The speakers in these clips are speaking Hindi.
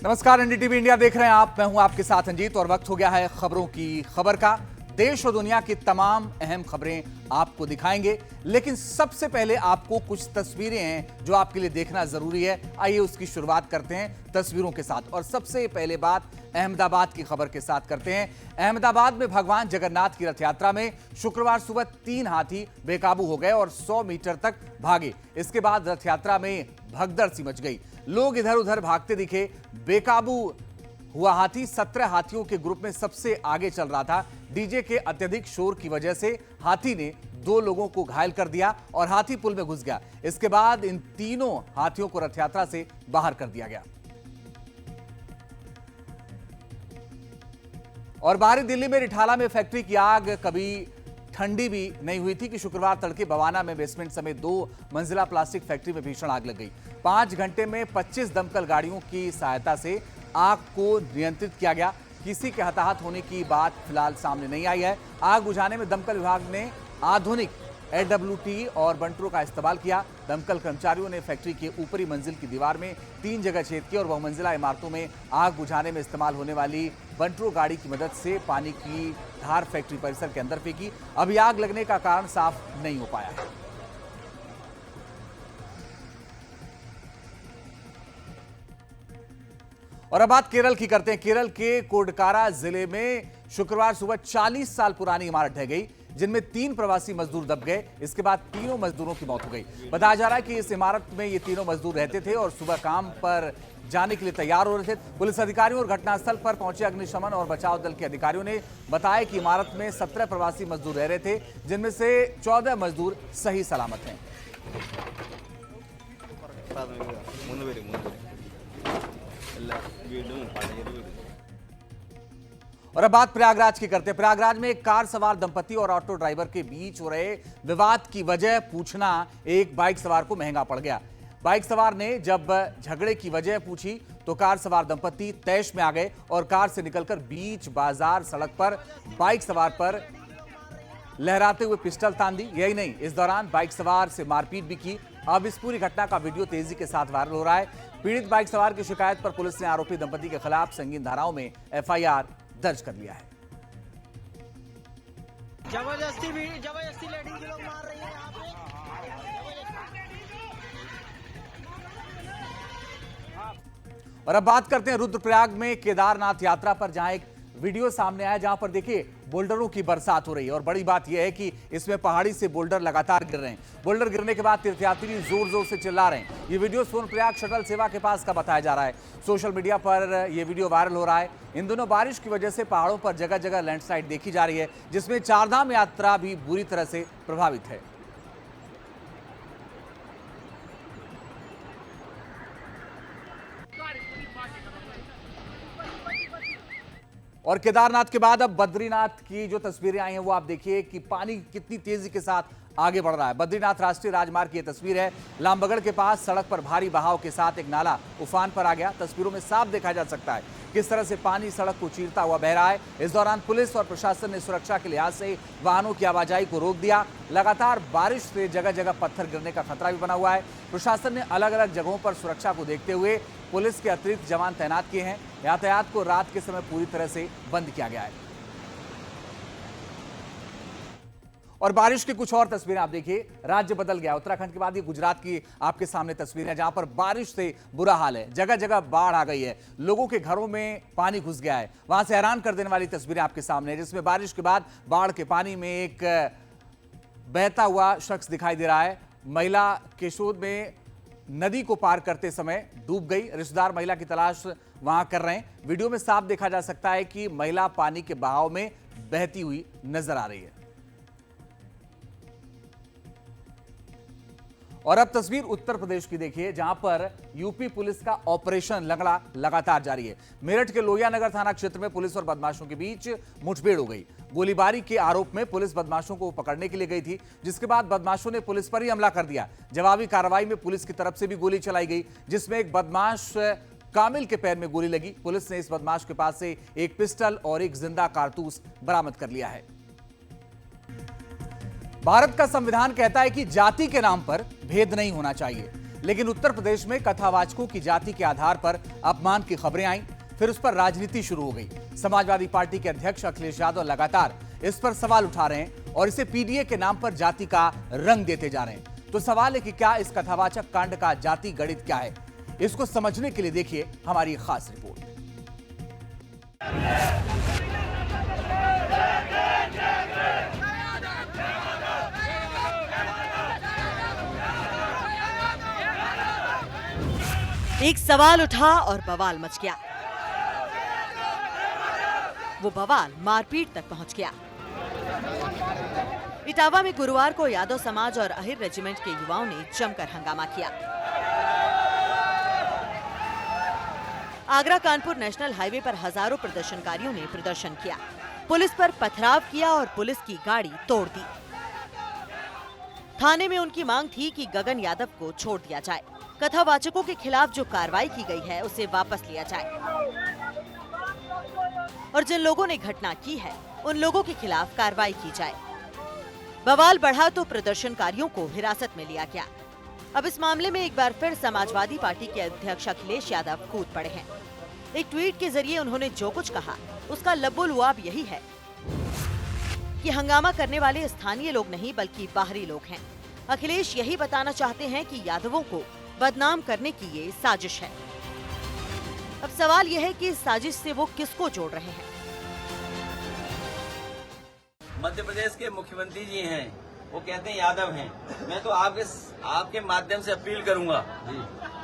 नमस्कार, एनडीटीवी इंडिया देख रहे हैं आप। मैं हूं आपके साथ अंजीत और वक्त हो गया है खबरों की खबर का। देश और दुनिया की तमाम अहम खबरें आपको दिखाएंगे, लेकिन सबसे पहले आपको कुछ तस्वीरें हैं जो आपके लिए देखना जरूरी है। आइए उसकी शुरुआत करते हैं तस्वीरों के साथ। और सबसे पहले बात अहमदाबाद की खबर के साथ करते हैं। अहमदाबाद में भगवान जगन्नाथ की रथ यात्रा में शुक्रवार सुबह 3 हाथी बेकाबू हो गए और 100 मीटर तक भागे। इसके बाद रथ यात्रा में भगदड़ सी मच गई। लोग इधर उधर भागते दिखे। बेकाबू हुआ हाथी 17 हाथियों के ग्रुप में सबसे आगे चल रहा था। डीजे के अत्यधिक शोर की वजह से हाथी ने 2 लोगों को घायल कर दिया और हाथी पुल में घुस गया। इसके बाद इन तीनों हाथियों को रथ यात्रा से बाहर कर दिया गया। और बाहरी दिल्ली में रिठाला में फैक्ट्री की आग कभी ठंडी भी नहीं हुई थी कि शुक्रवार तड़के बवाना में बेसमेंट समेत 2 मंजिला प्लास्टिक फैक्ट्री में भीषण आग लग गई। 5 घंटे में 25 दमकल गाड़ियों की सहायता से आग को नियंत्रित किया गया। किसी के हताहत होने की बात फिलहाल सामने नहीं आई है। आग बुझाने में दमकल विभाग ने आधुनिक AWT और बंटरों का इस्तेमाल किया। दमकल कर्मचारियों ने फैक्ट्री के ऊपरी मंजिल की दीवार में 3 जगह छेद किए और बहुमंजिला इमारतों में आग बुझाने में इस्तेमाल होने वाली बंटरों गाड़ी की मदद से पानी की धार फैक्ट्री परिसर के अंदर फेंकी। अभी आग लगने का कारण साफ नहीं हो पाया है। और अब बात केरल की करते हैं। केरल के कोडकारा जिले में शुक्रवार सुबह 40 साल पुरानी इमारत ढह गई, जिनमें 3 प्रवासी मजदूर दब गए। इसके बाद तीनों मजदूरों की मौत हो गई। बताया जा रहा है कि इस इमारत में ये तीनों मजदूर रहते थे और सुबह काम पर जाने के लिए तैयार हो रहे थे। पुलिस अधिकारियों और घटनास्थल पर पहुंचे अग्निशमन और बचाव दल के अधिकारियों ने बताया कि इमारत में 17 प्रवासी मजदूर रह रहे थे, जिनमें से 14 मजदूर सही सलामत हैं। और अब बात प्रयागराज की करते हैं। प्रयागराज में एक कार सवार दंपति और ऑटो ड्राइवर के बीच हो रहे विवाद की वजह पूछना एक बाइक सवार को महंगा पड़ गया। बाइक सवार ने जब झगड़े की वजह पूछी तो कार सवार दंपति तैश में आ गए और कार से निकलकर बीच बाजार सड़क पर बाइक सवार पर लहराते हुए पिस्टल तान दी। यही नहीं, इस दौरान बाइक सवार से मारपीट भी की। अब इस पूरी घटना का वीडियो तेजी के साथ वायरल हो रहा है। पीड़ित बाइक सवार की शिकायत पर पुलिस ने आरोपी दंपति के खिलाफ संगीन धाराओं में FIR दर्ज कर लिया है। जबरदस्ती लेडीज लोग मार रही है यहाँ पे। और अब बात करते हैं रुद्रप्रयाग में केदारनाथ यात्रा पर, जहां एक वीडियो सामने आया जहां पर देखिए बोल्डरों की बरसात हो रही है। और बड़ी बात यह है कि इसमें पहाड़ी से बोल्डर लगातार गिर रहे हैं। बोल्डर गिरने के बाद तीर्थयात्री जोर जोर से चिल्ला रहे हैं। ये वीडियो सोनप्रयाग शटल सेवा के पास का बताया जा रहा है। सोशल मीडिया पर यह वीडियो वायरल हो रहा है। इन दोनों बारिश की वजह से पहाड़ों पर जगह जगह लैंडस्लाइड देखी जा रही है, जिसमें चारधाम यात्रा भी बुरी तरह से प्रभावित है। और केदारनाथ के बाद अब बद्रीनाथ की जो तस्वीरें आई हैं वो आप देखिए कि पानी कितनी तेजी के साथ आगे बढ़ रहा है। बद्रीनाथ राष्ट्रीय राजमार्ग की यह तस्वीर है। लामबगड़ के पास सड़क पर भारी बहाव के साथ एक नाला उफान पर आ गया। तस्वीरों में साफ देखा जा सकता है किस तरह से पानी सड़क को चीरता हुआ बह रहा है। इस दौरान पुलिस और प्रशासन ने सुरक्षा के लिहाज से वाहनों की आवाजाही को रोक दिया। लगातार बारिश से जगह जगह पत्थर गिरने का खतरा भी बना हुआ है। प्रशासन ने अलग अलग जगहों पर सुरक्षा को देखते हुए पुलिस के अतिरिक्त जवान तैनात किए हैं। यातायात को रात के समय पूरी तरह से बंद किया गया है। और बारिश की कुछ और तस्वीरें आप देखिए। राज्य बदल गया। उत्तराखंड के बाद ये गुजरात की आपके सामने तस्वीर है, जहां पर बारिश से बुरा हाल है। जगह जगह बाढ़ आ गई है। लोगों के घरों में पानी घुस गया है। वहां से हैरान कर देने वाली तस्वीरें आपके सामने है, जिसमें बारिश के बाद बाढ़ के पानी में एक बहता हुआ शख्स दिखाई दे रहा है। महिला केशोद में नदी को पार करते समय डूब गई। रिश्तेदार महिला की तलाश वहां कर रहे हैं। वीडियो में साफ देखा जा सकता है कि महिला पानी के बहाव में बहती हुई नजर आ रही है। और अब तस्वीर उत्तर प्रदेश की देखिए, जहां पर यूपी पुलिस का ऑपरेशन लंगड़ा लगातार जारी है। मेरठ के लोहिया नगर थाना क्षेत्र में पुलिस और बदमाशों के बीच मुठभेड़ हो गई। गोलीबारी के आरोप में पुलिस बदमाशों को पकड़ने के लिए गई थी, जिसके बाद बदमाशों ने पुलिस पर ही हमला कर दिया। जवाबी कार्रवाई में पुलिस की तरफ से भी गोली चलाई गई, जिसमें एक बदमाश कामिल के पैर में गोली लगी। पुलिस ने इस बदमाश के पास से एक पिस्टल और एक जिंदा कारतूस बरामद कर लिया है। भारत का संविधान कहता है कि जाति के नाम पर भेद नहीं होना चाहिए। लेकिन उत्तर प्रदेश में कथावाचकों की जाति के आधार पर अपमान की खबरें आईं, फिर उस पर राजनीति शुरू हो गई। समाजवादी पार्टी के अध्यक्ष अखिलेश यादव लगातार इस पर सवाल उठा रहे हैं और इसे पीडीए के नाम पर जाति का रंग देते जा रहे हैं। तो सवाल है कि क्या इस कथावाचक कांड का जाति गणित क्या है? इसको समझने के लिए देखिए हमारी खास रिपोर्ट। एक सवाल उठा और बवाल मच गया। वो बवाल मारपीट तक पहुंच गया। इटावा में गुरुवार को यादव समाज और अहिर रेजिमेंट के युवाओं ने जमकर हंगामा किया। आगरा कानपुर नेशनल हाईवे पर हजारों प्रदर्शनकारियों ने प्रदर्शन किया, पुलिस पर पथराव किया और पुलिस की गाड़ी तोड़ दी। थाने में उनकी मांग थी कि गगन यादव को छोड़ दिया जाए, कथावाचकों के खिलाफ जो कार्रवाई की गई है उसे वापस लिया जाए और जिन लोगों ने घटना की है उन लोगों के खिलाफ कार्रवाई की जाए। बवाल बढ़ा तो प्रदर्शनकारियों को हिरासत में लिया गया। अब इस मामले में एक बार फिर समाजवादी पार्टी के अध्यक्ष अखिलेश यादव कूद पड़े हैं। एक ट्वीट के जरिए उन्होंने जो कुछ कहा उसका लबोलुआब यही है कि हंगामा करने वाले स्थानीय लोग नहीं बल्कि बाहरी लोग हैं। अखिलेश यही बताना चाहते हैं कि यादवों को बदनाम करने की ये साजिश है। अब सवाल यह है कि इस साजिश से वो किसको जोड़ रहे हैं? मध्य प्रदेश के मुख्यमंत्री जी हैं, वो कहते हैं यादव हैं। मैं तो आपके माध्यम से अपील करूंगा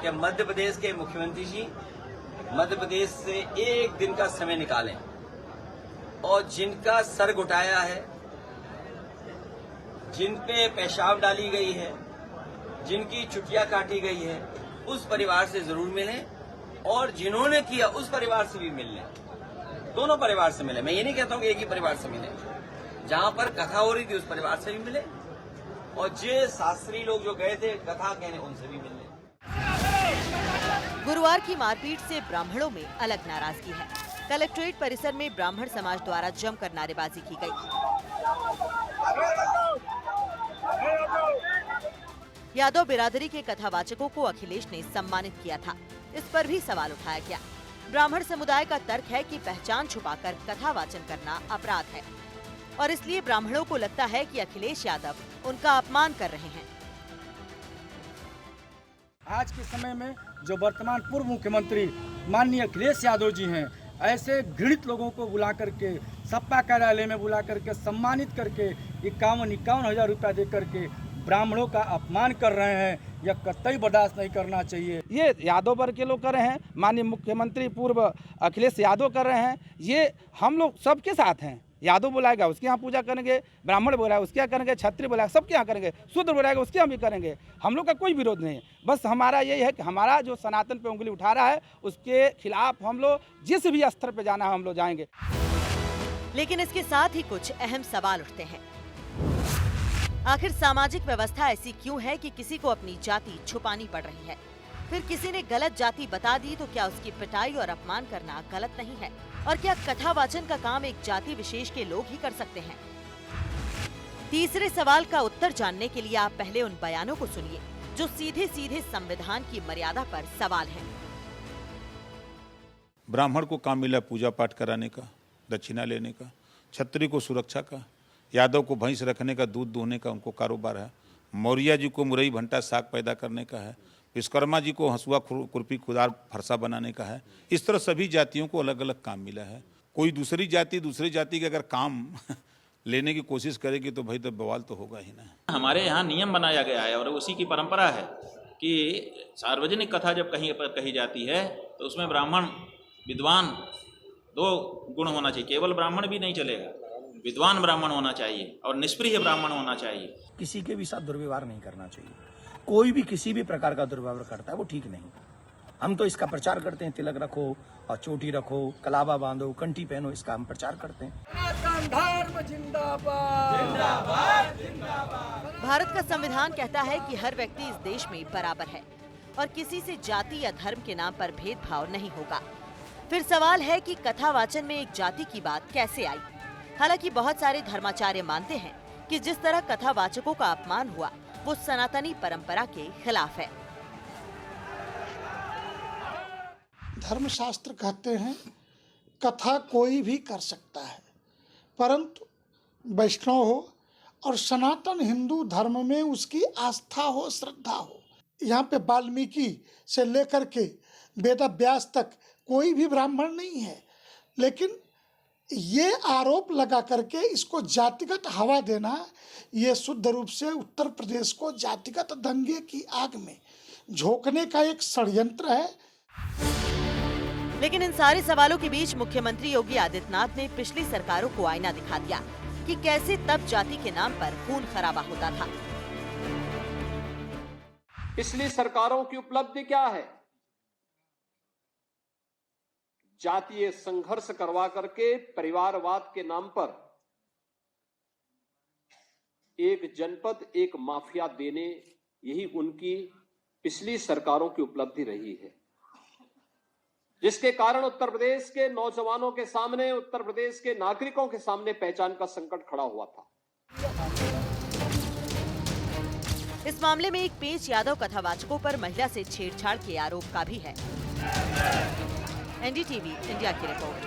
कि मध्य प्रदेश के मुख्यमंत्री जी मध्य प्रदेश से एक दिन का समय निकालें और जिनका सर घुटाया है, जिन पे पेशाब डाली गई है, जिनकी छुट्टियां काटी गई है, उस परिवार से जरूर मिलें और जिन्होंने किया उस परिवार से भी मिल लें। दोनों परिवार से मिले। मैं ये नहीं कहता हूँ कि एक ही परिवार से मिले। जहां पर कथा हो रही थी उस परिवार से भी मिले और जे शास्त्री लोग जो गए थे कथा कहने उनसे भी मिल लें। गुरुवार की मारपीट से ब्राह्मणों में अलग नाराजगी है। कलेक्ट्रेट परिसर में ब्राह्मण समाज द्वारा जमकर नारेबाजी की गई। यादव बिरादरी के कथावाचकों को अखिलेश ने सम्मानित किया था, इस पर भी सवाल उठाया गया। ब्राह्मण समुदाय का तर्क है कि पहचान छुपाकर कथावाचन करना अपराध है और इसलिए ब्राह्मणों को लगता है कि अखिलेश यादव उनका अपमान कर रहे हैं। आज के समय में जो वर्तमान पूर्व मुख्यमंत्री माननीय अखिलेश यादव जी हैं, ऐसे घृणित लोगों को बुला करके सपा कार्यालय में बुला करके सम्मानित करके 51 हजार रुपया दे करके ब्राह्मणों का अपमान कर रहे हैं। यह कतई बर्दाश्त नहीं करना चाहिए। ये यादव वर्ग के लोग कर रहे हैं, माननीय मुख्यमंत्री पूर्व अखिलेश यादव कर रहे हैं। ये हम लोग सबके साथ हैं। यादव बुलाएगा उसके यहाँ पूजा करेंगे, ब्राह्मण बुलाएगा उसके यहाँ करेंगे, क्षत्रिय बुलाएगा सबके यहाँ करेंगे, शूद्र बुलाएगा उसके यहाँ भी करेंगे। हम लोग का कोई विरोध नहीं है। बस हमारा यही है कि हमारा जो सनातन पे उंगली उठा रहा है उसके खिलाफ हम लोग जिस भी स्तर पे जाना है हम लोग जाएंगे। लेकिन इसके साथ ही कुछ अहम सवाल उठते हैं। आखिर सामाजिक व्यवस्था ऐसी क्यों है कि किसी को अपनी जाति छुपानी पड़ रही है? फिर किसी ने गलत जाति बता दी तो क्या उसकी पिटाई और अपमान करना गलत नहीं है? और क्या कथावाचन का काम एक जाति विशेष के लोग ही कर सकते हैं? तीसरे सवाल का उत्तर जानने के लिए आप पहले उन बयानों को सुनिए जो सीधे सीधे संविधान की मर्यादा पर सवाल हैं। ब्राह्मण को काम मिला पूजा पाठ कराने का, दक्षिणा लेने का, क्षत्रिय को सुरक्षा का, यादव को भैंस रखने का, दूध दोहने का उनको कारोबार है, मौर्या जी को मुरई भंटा साग पैदा करने का है, विश्वकर्मा जी को हंसुआ खुरपी खुदार फरसा बनाने का है। इस तरह सभी जातियों को अलग अलग काम मिला है। कोई दूसरी जाति के अगर काम लेने की कोशिश करेगी तो भाई तो बवाल तो होगा ही ना। हमारे यहाँ नियम बनाया गया है और उसी की परंपरा है कि सार्वजनिक कथा जब कहीं पर कही जाती है तो उसमें ब्राह्मण विद्वान 2 गुण होना चाहिए। केवल ब्राह्मण भी नहीं चलेगा, विद्वान ब्राह्मण होना चाहिए और निष्प्रिय ब्राह्मण होना चाहिए। किसी के भी साथ दुर्व्यवहार नहीं करना चाहिए। कोई भी किसी भी प्रकार का दुर्व्यवहार करता है वो ठीक नहीं। हम तो इसका प्रचार करते हैं, तिलक रखो और चोटी रखो, कलावा बांधो, कंठी पहनो, इसका हम प्रचार करते हैं। भारत का संविधान कहता है कि हर व्यक्ति इस देश में बराबर है और किसी से जाति या धर्म के नाम पर भेदभाव नहीं होगा। फिर सवाल है कि कथावाचन में एक जाति की बात कैसे आई? हालांकि बहुत सारे धर्माचार्य मानते हैं कि जिस तरह कथावाचकों का अपमान हुआ वो सनातनी परंपरा के खिलाफ है। धर्मशास्त्र कहते हैं कथा कोई भी कर सकता है, परंतु वैष्णव हो और सनातन हिंदू धर्म में उसकी आस्था हो, श्रद्धा हो। यहाँ पे वाल्मीकि से लेकर के वेदव्यास तक कोई भी ब्राह्मण नहीं है, लेकिन ये आरोप लगा करके इसको जातिगत हवा देना, ये शुद्ध रूप से उत्तर प्रदेश को जातिगत दंगे की आग में झोंकने का एक षड्यंत्र है। लेकिन इन सारे सवालों के बीच मुख्यमंत्री योगी आदित्यनाथ ने पिछली सरकारों को आईना दिखा दिया कि कैसे तब जाति के नाम पर खून खराबा होता था। पिछली सरकारों की उपलब्धि क्या है? जातीय संघर्ष करवा करके परिवारवाद के नाम पर एक जनपद, एक माफिया देने, यही उनकी पिछली सरकारों की उपलब्धि रही है, जिसके कारण उत्तर प्रदेश के नौजवानों के सामने, उत्तर प्रदेश के नागरिकों के सामने पहचान का संकट खड़ा हुआ था। इस मामले में एक पेंच यादव कथावाचकों पर महिला से छेड़छाड़ के आरोप का भी है। एनडीटीवी इंडिया की रिपोर्ट।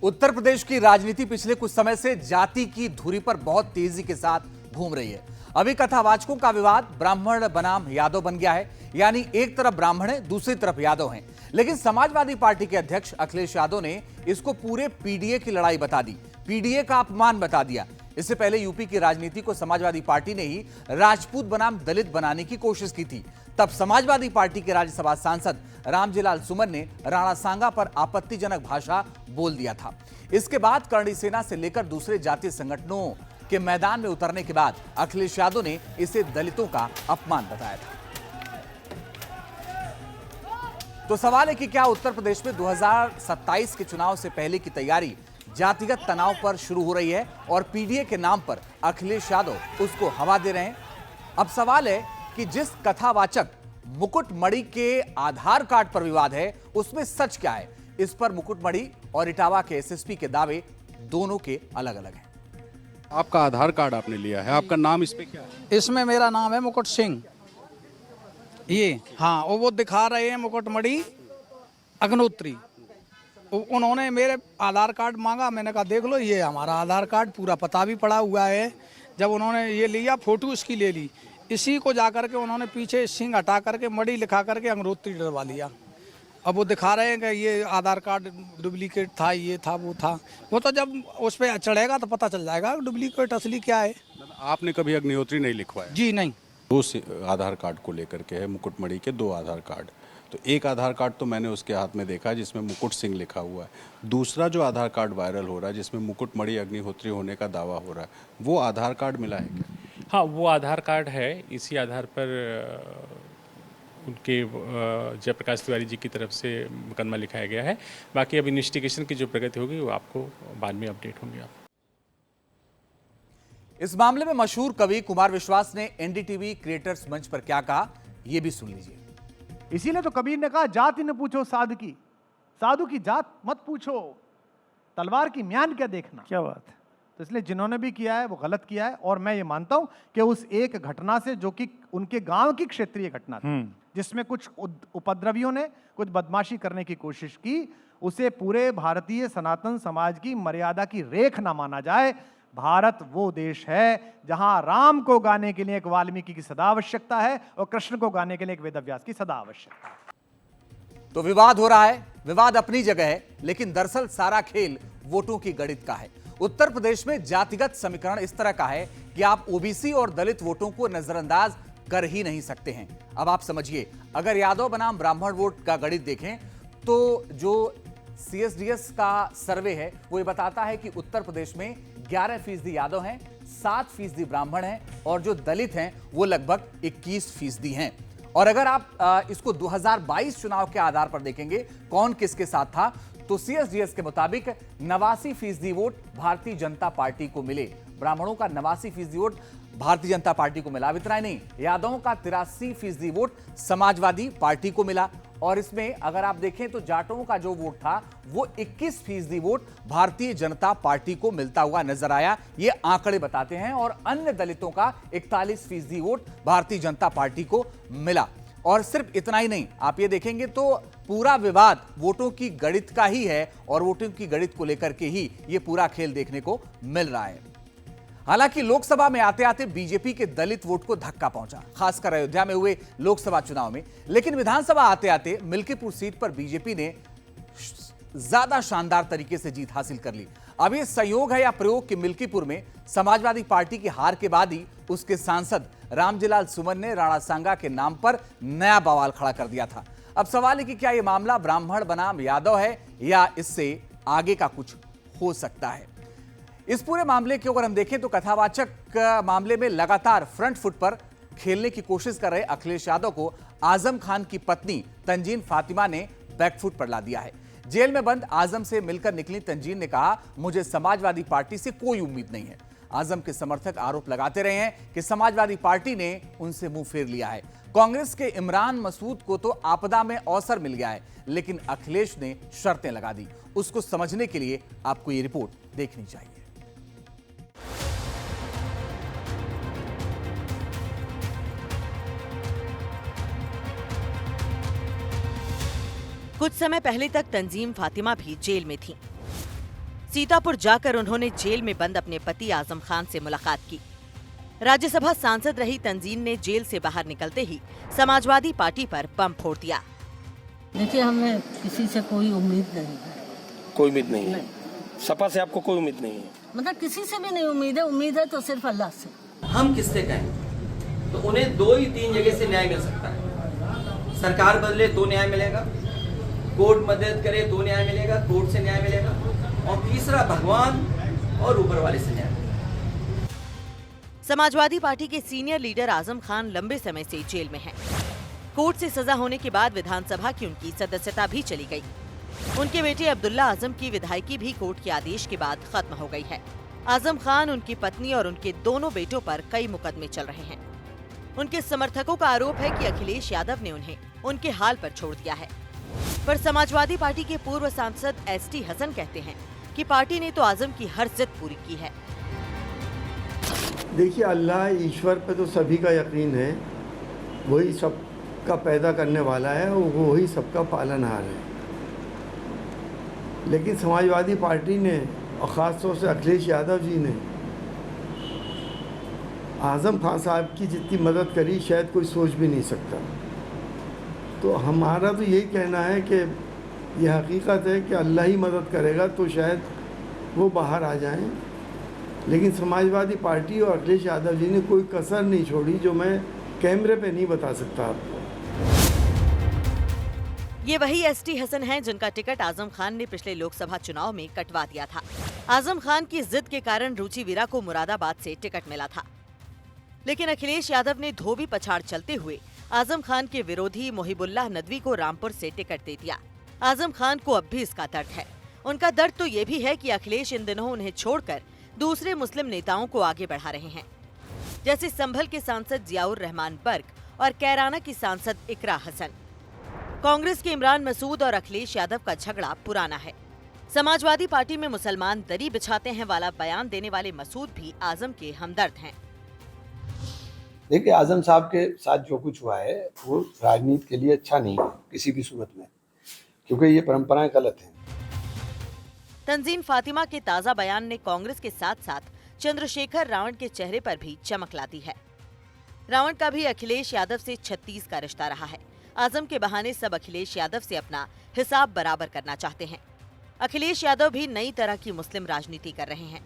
उत्तर प्रदेश की राजनीति पिछले कुछ समय से जाति की धुरी पर बहुत तेजी के साथ घूम रही है। अभी कथावाचकों का विवाद ब्राह्मण बनाम यादव बन गया है, यानी एक तरफ ब्राह्मण है, दूसरी तरफ यादव हैं। लेकिन समाजवादी पार्टी के अध्यक्ष अखिलेश यादव ने इसको पूरे पीडीए की लड़ाई बता दी, पीडीए का अपमान बता दिया। इससे पहले यूपी की राजनीति को समाजवादी पार्टी ने ही राजपूत बनाम दलित बनाने की कोशिश की थी। तब समाजवादी पार्टी के राज्यसभा सांसद रामजीलाल सुमन ने राणा सांगा पर आपत्तिजनक भाषा बोल दिया था। इसके बाद करणी सेना से लेकर दूसरे जातीय संगठनों के मैदान में उतरने के बाद अखिलेश यादव ने इसे दलितों का अपमान बताया था। तो सवाल है कि क्या उत्तर प्रदेश में 2027 के चुनाव से पहले की तैयारी जातिगत तनाव पर शुरू हो रही है और पीडीए के नाम पर अखिलेश यादव उसको हवा दे रहे हैं। अब सवाल है कि जिस कथावाचक मुकुटमणि के आधार कार्ड पर विवाद है, उसमें सच क्या है? इस पर मुकुटमणि और इटावा के एसएसपी के दावे दोनों के अलग अलग हैं। आपका आधार कार्ड आपने लिया है, आपका नाम इस पे क्या है? इसमें मेरा नाम है मुकुट सिंह। ये हाँ, वो दिखा रहे हैं मुकुटमणि अग्नोत्री। उन्होंने मेरे आधार कार्ड मांगा, मैंने कहा देख लो ये हमारा आधार कार्ड, पूरा पता भी पड़ा हुआ है। जब उन्होंने ये लिया, फोटो इसकी ले ली, इसी को जा करके उन्होंने पीछे सिंह हटा करके मणि लिखा करके अग्नोत्री डलवा लिया। अब वो दिखा रहे हैं कि ये आधार कार्ड डुप्लीकेट था, ये था, वो था। वो तो जब उस पर चढ़ेगा तो पता चल जाएगा डुप्लीकेट असली क्या है। आपने कभी अग्निहोत्री नहीं लिखवाया? जी नहीं। 2 आधार कार्ड को लेकर के है, मुकुटमणि के 2 आधार कार्ड। तो एक आधार कार्ड तो मैंने उसके हाथ में देखा जिसमें मुकुट सिंह लिखा हुआ है। दूसरा जो आधार कार्ड वायरल हो रहा है जिसमें मुकुटमणि अग्निहोत्री होने का दावा हो रहा है, वो आधार कार्ड मिला है क्या? हाँ, वो आधार कार्ड है। इसी आधार पर उनके जयप्रकाश तिवारी जी की तरफ से मुकदमा लिखाया गया है। बाकी अब इन्वेस्टिगेशन की जो प्रगति होगी वो आपको बाद में अपडेट होंगे। आप इस मामले में मशहूर कवि कुमार विश्वास ने एनडीटीवी क्रिएटर्स मंच पर क्या कहा, यह भी सुन लीजिए। इसीलिए तो कबीर ने कहा, जाति न पूछो साधु की जात मत पूछो, तलवार की म्यान क्या देखना। क्या बात है। तो इसलिए जिन्होंने भी किया है वो गलत किया है। और मैं ये मानता हूं कि उस एक घटना से, जो कि उनके गांव की क्षेत्रीय घटना थी, जिसमें कुछ उपद्रवियों ने कुछ बदमाशी करने की कोशिश की, उसे पूरे भारतीय सनातन समाज की मर्यादा की रेख ना माना जाए। भारत वो देश है जहां राम को गाने के लिए एक वाल्मीकि की सदा आवश्यकता है और कृष्ण को गाने के लिए एक वेदव्यास की सदा आवश्यकता है। तो विवाद हो रहा है, विवाद अपनी जगह है, लेकिन दरअसल सारा खेल वोटों की गणित का है। उत्तर प्रदेश में जातिगत समीकरण इस तरह का है कि आप ओबीसी और दलित वोटों को नजरअंदाज कर ही नहीं सकते हैं। अब आप समझिए, अगर यादव बनाम ब्राह्मण वोट का गणित देखें तो जो सीएसडीएस का सर्वे है वो ये बताता है कि उत्तर प्रदेश में 11% यादव हैं, 7% ब्राह्मण हैं और जो दलित हैं वो लगभग 21% हैं। और अगर आप इसको 2022 चुनाव के आधार पर देखेंगे कौन किसके साथ था, तो सीएसडीएस के मुताबिक 89% वोट भारतीय जनता पार्टी को मिले। ब्राह्मणों का 89% वोट भारतीय जनता पार्टी को मिला। इतना ही नहीं, यादवों का 83% वोट समाजवादी पार्टी को मिला और इसमें अगर आप देखें तो जाटों का जो वोट था वो 21% वोट भारतीय जनता पार्टी को मिलता हुआ नजर आया, ये आंकड़े बताते हैं। और अन्य दलितों का 41% वोट भारतीय जनता पार्टी को मिला। और सिर्फ इतना ही नहीं, आप ये देखेंगे तो पूरा विवाद वोटों की गणित का ही है और वोटों की गणित को लेकर के ही ये पूरा खेल देखने को मिल रहा है। हालांकि लोकसभा में आते आते बीजेपी के दलित वोट को धक्का पहुंचा, खासकर अयोध्या में हुए लोकसभा चुनाव में। लेकिन विधानसभा आते आते मिल्कीपुर सीट पर बीजेपी ने ज्यादा शानदार तरीके से जीत हासिल कर ली। अब ये संयोग है या प्रयोग कि मिल्कीपुर में समाजवादी पार्टी की हार के बाद ही उसके सांसद रामजीलाल सुमन ने राणा सांगा के नाम पर नया बवाल खड़ा कर दिया था। अब सवाल है कि क्या यह मामला ब्राह्मण बनाम यादव है या इससे आगे का कुछ हो सकता है। इस पूरे मामले को अगर हम देखें तो कथावाचक मामले में लगातार फ्रंट फुट पर खेलने की कोशिश कर रहे अखिलेश यादव को आजम खान की पत्नी तंजीन फातिमा ने बैकफुट पर ला दिया है। जेल में बंद आजम से मिलकर निकली तंजीन ने कहा, मुझे समाजवादी पार्टी से कोई उम्मीद नहीं है। आजम के समर्थक आरोप लगाते रहे हैं कि समाजवादी पार्टी ने उनसे मुंह फेर लिया है। कांग्रेस के इमरान मसूद को तो आपदा में अवसर मिल गया है, लेकिन अखिलेश ने शर्तें लगा दी। उसको समझने के लिए आपको ये रिपोर्ट देखनी चाहिए। कुछ समय पहले तक तंजीम फातिमा भी जेल में थी। सीतापुर जाकर उन्होंने जेल में बंद अपने पति आजम खान से मुलाकात की। राज्यसभा सांसद रही तंजीम ने जेल से बाहर निकलते ही समाजवादी पार्टी पर बम फोड़ दिया। देखिए, हमें किसी से कोई उम्मीद नहीं है। कोई उम्मीद नहीं है? सपा से आपको कोई उम्मीद नहीं है? मतलब किसी से भी नहीं उम्मीद है तो सिर्फ अल्लाह से। हम किससे कहें? तो उन्हें 2 ही 3 जगह से न्याय मिल सकता है। सरकार बदले तो न्याय मिलेगा, कोर्ट मदद करे तो न्याय मिलेगा, कोर्ट से न्याय मिलेगा, और तीसरा भगवान और ऊपर वाले से न्याय। समाजवादी पार्टी के सीनियर लीडर आजम खान लंबे समय से जेल में हैं। कोर्ट से सजा होने के बाद विधानसभा की उनकी सदस्यता भी चली गई। उनके बेटे अब्दुल्ला आजम की विधायकी भी कोर्ट के आदेश के बाद खत्म हो गई है। आजम खान, उनकी पत्नी और उनके दोनों बेटों पर कई मुकदमे चल रहे हैं। उनके समर्थकों का आरोप है कि अखिलेश यादव ने उन्हें उनके हाल पर छोड़ दिया है। पर समाजवादी पार्टी के पूर्व सांसद एसटी हसन कहते हैं कि पार्टी ने तो आजम की हर जिद पूरी की है। देखिए, अल्लाह ईश्वर पे तो सभी का यकीन है, वही सबका पैदा करने वाला है और वही सबका पालनहार है। लेकिन समाजवादी पार्टी ने और ख़ास तौर से अखिलेश यादव जी ने आज़म खान साहब की जितनी मदद करी शायद कोई सोच भी नहीं सकता। तो हमारा तो यही कहना है कि यह हकीकत है कि अल्लाह ही मदद करेगा तो शायद वो बाहर आ जाएं। लेकिन समाजवादी पार्टी और अखिलेश यादव जी ने कोई कसर नहीं छोड़ी जो मैं कैमरे पे नहीं बता सकता आपको। ये वही एसटी हसन हैं जिनका टिकट आजम खान ने पिछले लोकसभा चुनाव में कटवा दिया था। आजम खान की जिद के कारण रुचि वीरा को मुरादाबाद से टिकट मिला था, लेकिन अखिलेश यादव ने धोबी पछाड़ चलते हुए आजम खान के विरोधी मोहिबुल्लाह नदवी को रामपुर से टिकट दे दिया। आजम खान को अब भी इसका दर्द है। उनका दर्द तो ये भी है कि अखिलेश इन दिनों उन्हें छोड़कर दूसरे मुस्लिम नेताओं को आगे बढ़ा रहे हैं, जैसे संभल के सांसद जियाउर रहमान बर्क और कैराना की सांसद इकरा हसन। कांग्रेस के इमरान मसूद और अखिलेश यादव का झगड़ा पुराना है। समाजवादी पार्टी में मुसलमान दरी बिछाते हैं वाला बयान देने वाले मसूद भी आजम के हमदर्द हैं। देखिए, आजम साहब के साथ जो कुछ हुआ है वो राजनीति के लिए अच्छा नहीं है किसी भी सूरत में, क्योंकि ये परंपराएं गलत हैं। तंजीम फातिमा के ताजा बयान ने कांग्रेस के साथ साथ चंद्रशेखर रावण के चेहरे पर भी चमक ला दी है। रावण का भी अखिलेश यादव से 36 का रिश्ता रहा है। आजम के बहाने सब अखिलेश यादव से अपना हिसाब बराबर करना चाहते हैं। अखिलेश यादव भी नई तरह की मुस्लिम राजनीति कर रहे हैं।